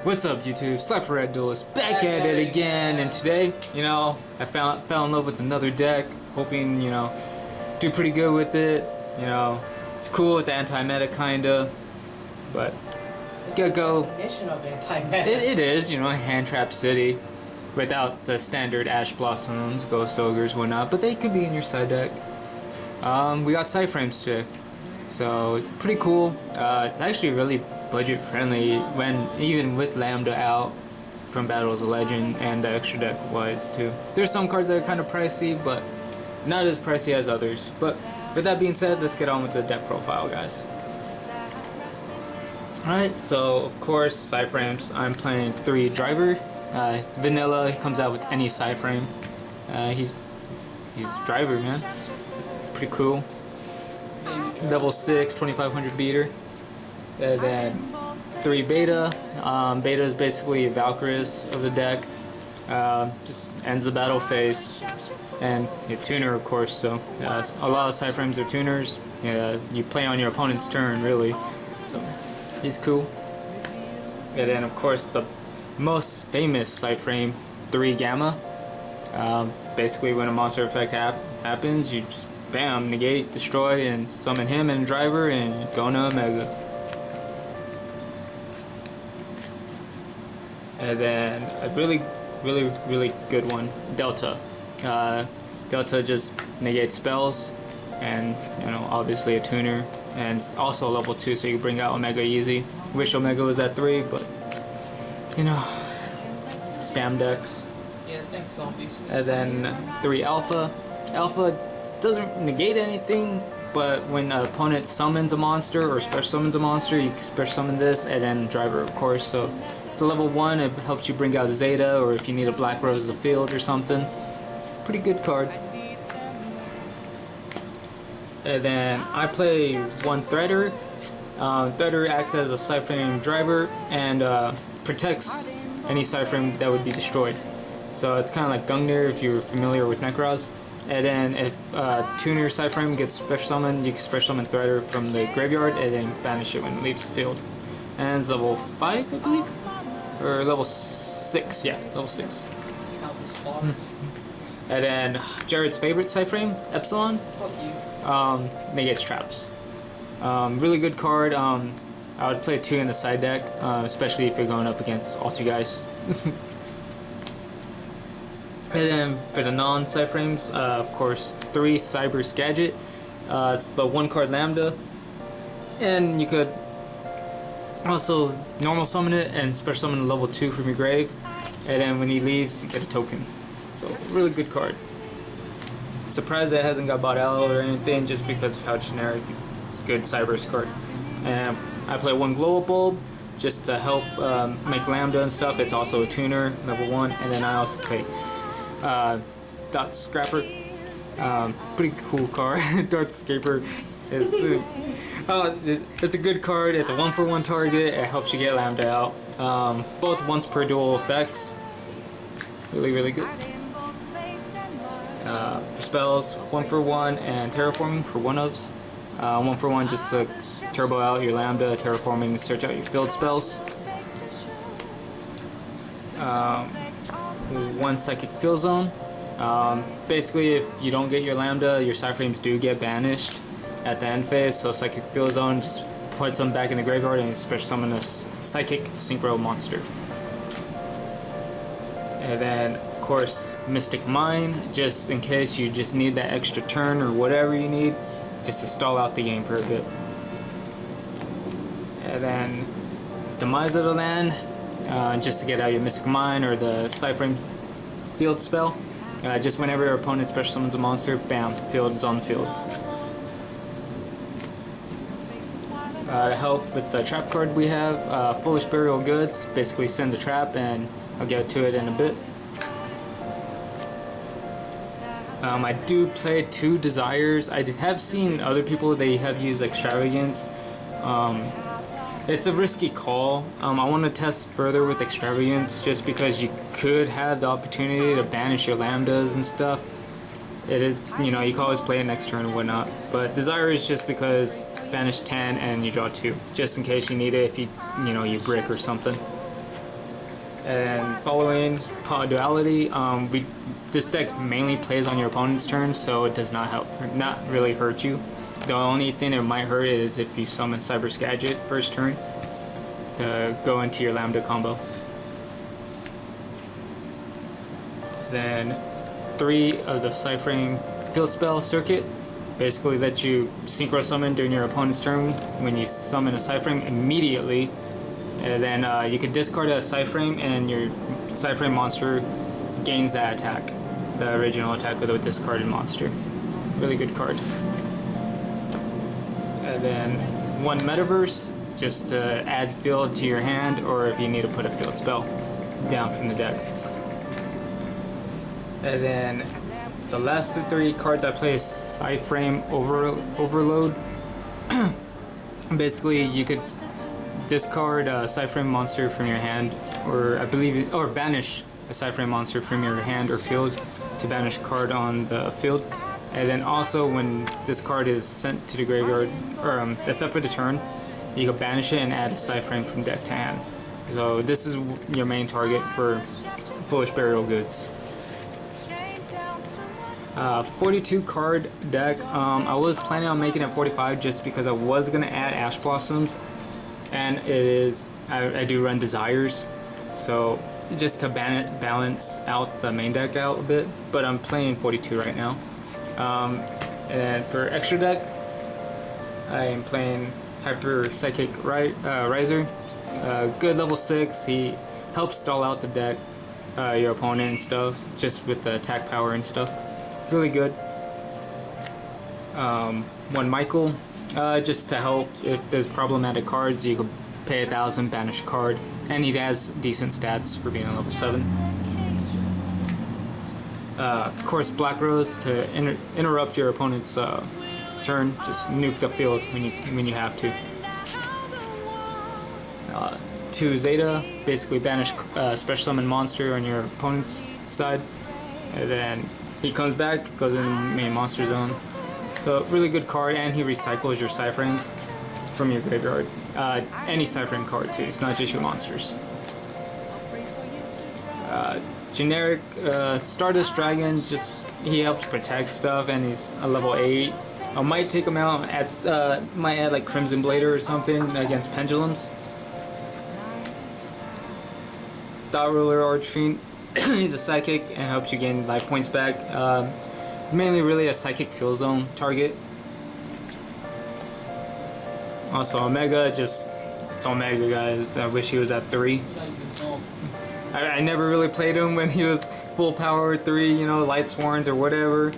What's up, YouTube? Slifer Duelist back at it again, and today, I fell in love with another deck, hoping, do pretty good with it. It's cool, it's anti-meta kinda, but go. Definition of anti-meta. It is, hand trap city, without the standard Ash Blossoms, Ghost Ogres, whatnot, but they could be in your side deck. We got psyframes today, so pretty cool. It's actually really budget friendly even with Lambda out from Battles of Legend and the extra deck wise too. There's some cards that are kind of pricey, but not as pricey as others. But with that being said, let's get on with the deck profile, guys. Alright, so of course psyframes. I'm playing 3 driver. Vanilla, he comes out with any psyframe. He's driver, man. It's pretty cool. Level 6, 2500 beater. And then 3 beta. Beta is basically a Valkyries of the deck. Just ends the battle phase. And your tuner, of course. So a lot of psyframes are tuners. You play on your opponent's turn, really. So he's cool. And then, of course, the most famous psyframe, 3 gamma. Basically, when a monster effect happens, you just bam, negate, destroy, and summon him and driver, and go to Omega. And then a really good one, Delta. Delta just negates spells, and obviously a tuner, and it's also a level 2, so you can bring out Omega easy. Wish Omega was at 3, but spam decks. Yeah, thanks, zombies. And then 3 alpha. Alpha doesn't negate anything, but when an opponent summons a monster or special summons a monster, you can special summon this, and then driver, of course. So it's the level 1, it helps you bring out Zeta, or if you need a Black Rose of the field or something. Pretty good card. And then I play 1 Threader. Threader acts as a psyframe driver and protects any psyframe that would be destroyed. So it's kind of like Gungnir if you're familiar with Necros. And then if tuner psyframe gets special summoned, you can special summon Threader from the graveyard and then banish it when it leaves the field. And it's level 5, I believe? Or level 6, yeah, level 6. Countless slaughters. And then Jared's favorite psyframe, Epsilon, Fuck you. negates traps. Really good card. I would play 2 in the side deck, especially if you're going up against all 2 guys. And then for the non-psyframes, of course, 3 Cyber's Gadget. It's the 1 card Lambda, and you could also normal summon it and special summon a level 2 from your grave, and then when he leaves, you get a token. So really good card. Surprised that it hasn't got bought out or anything, just because of how generic good Cyber's card. And I play 1 Glow Up Bulb just to help make Lambda and stuff. It's also a tuner, level 1, and then I also play Dot Scrapper. Pretty cool card. Dart Scraper is it's a good card. It's a 1-for-1 target. It helps you get Lambda out. Both once per duel effects. Really good. For spells, 1-for-1 and terraforming for 1-ofs. 1-for-1 just to turbo out your Lambda, terraforming, search out your field spells. 1 Psychic Field Zone. Basically, if you don't get your Lambda, your psyframes do get banished at the end phase, so Psychic Field Zone just puts them back in the graveyard and you special summon a Psychic Synchro monster. And then, of course, Mystic Mine, just in case you just need that extra turn or whatever you need, just to stall out the game for a bit. And then Demise of the Land, just to get out your Mystic Mine or the psyframe field spell. Just whenever your opponent special summons a monster, bam, field is on the field. To help with the trap card we have, Foolish Burial Goods, basically send a trap, and I'll get to it in a bit. I do play 2 Desires. I have seen other people, they have used Extravagance. It's a risky call. I want to test further with Extravagance just because you could have the opportunity to banish your Lambdas and stuff. It is, you can always play it next turn and whatnot. But Desire is just because banish 10 and you draw 2, just in case you need it if you brick or something. And following duality, this deck mainly plays on your opponent's turn, so it does not really hurt you. The only thing that might hurt it is if you summon Cyber Skagit first turn to go into your Lambda combo. Then 3 of the psyframe field spell circuit basically lets you synchro summon during your opponent's turn when you summon a psyframe immediately. And then you can discard a psyframe and your psyframe monster gains that attack, the original attack with a discarded monster. Really good card. And then 1 Metaverse, just to add field to your hand, or if you need to put a field spell down from the deck. And then the last 3 cards I play is psyframe Overload. Basically, you could discard a psyframe monster from your hand, or banish a psyframe monster from your hand or field to banish a card on the field. And then also, when this card is sent to the graveyard, or except for the turn, you can banish it and add a psyframe from deck to hand. So this is your main target for Foolish Burial Goods. 42 card deck. I was planning on making it 45 just because I was gonna add Ash Blossoms, and I do run Desires, so just to balance out the main deck out a bit. But I'm playing 42 right now. And for extra deck, I am playing Hyper Psychic Riser. Good level 6. He helps stall out the deck, your opponent and stuff, just with the attack power and stuff. Really good. 1 Michael, just to help if there's problematic cards, you could pay 1,000, banish a card, and he has decent stats for being on level 7. Of course, Black Rose to interrupt your opponent's turn, just nuke the field when you have to. 2 Zeta, basically banish special summon monster on your opponent's side, and then he comes back, goes in the main monster zone. So really good card, and he recycles your psyframes from your graveyard. Any psyframe card too, it's not just your monsters. Generic Stardust Dragon, just he helps protect stuff, and he's a level 8. I might take him out, might add like Crimson Blader or something against pendulums. Thought Ruler Archfiend, he's a psychic and helps you gain life points back. Mainly really a psychic field zone target. Also Omega, it's Omega, guys. I wish he was at 3. I never really played him when he was full power 3, you know, Light Sworns or whatever.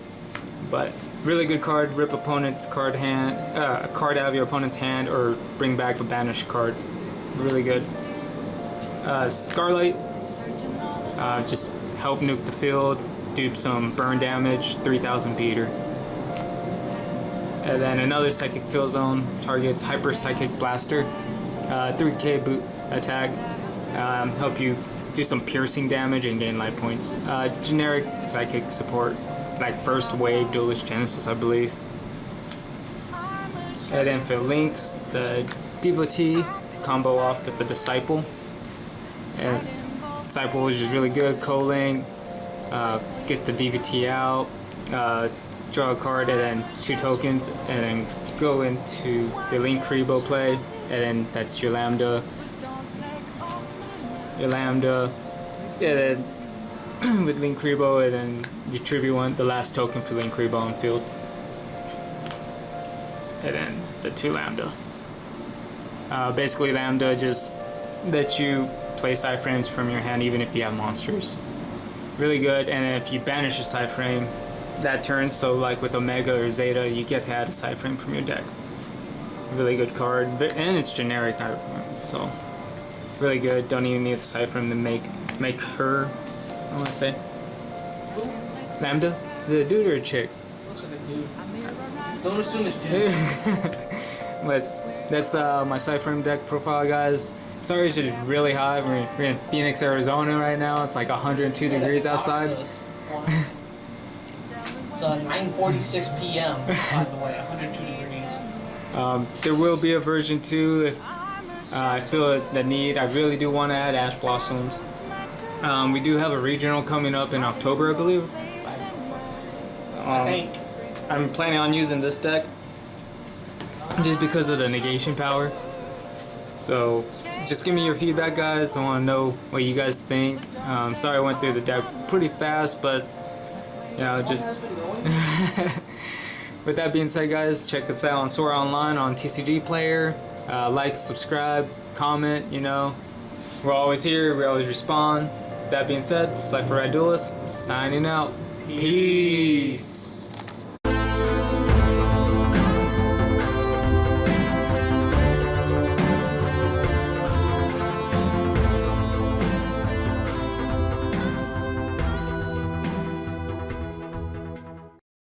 But really good card. Rip opponent's card a card out of your opponent's hand, or bring back a banished card. Really good. Scarlight, just help nuke the field, do some burn damage, 3,000 beater. And then another psychic field zone targets Hyper Psychic Blaster, 3k boot attack, help you do some piercing damage and gain life points. Generic psychic support, like first wave Duelist Genesis, I believe. And then for links, the Devotee to combo off with the Disciple. And Disciple is just really good. Co-link, get the DVT out, draw a card, and then 2 tokens, and then go into your Link Kribo play, and then that's your Lambda. And then with Link Kribo, and then you tribute the last token for Link Kribo on field. And then the 2 Lambda. Basically Lambda just lets you play psyframes from your hand even if you have monsters. Really good. And if you banish a psyframe that turn, so like with Omega or Zeta, you get to add a psyframe from your deck. Really good card, and it's generic, so really good. Don't even need a psyframe to make her, I want to say. Who? Lambda? The dude or a chick? Looks like a dude. Don't assume it's gender. But that's my psyframe deck profile, guys. Sorry, it's just really hot. We're in Phoenix, Arizona right now. It's like 102 degrees outside. It's 9:46 p.m. by the way, 102 degrees. There will be a version 2 if I feel the need. I really do want to add Ash Blossoms. We do have a regional coming up in October, I believe. I think. I'm planning on using this deck just because of the negation power. So just give me your feedback, guys. I want to know what you guys think. Sorry I went through the deck pretty fast, but you know, just with that being said, guys, check us out on Sora Online on TCGPlayer. Like, subscribe, comment. You know, we're always here. We always respond. That being said, Slifer signing out. Peace.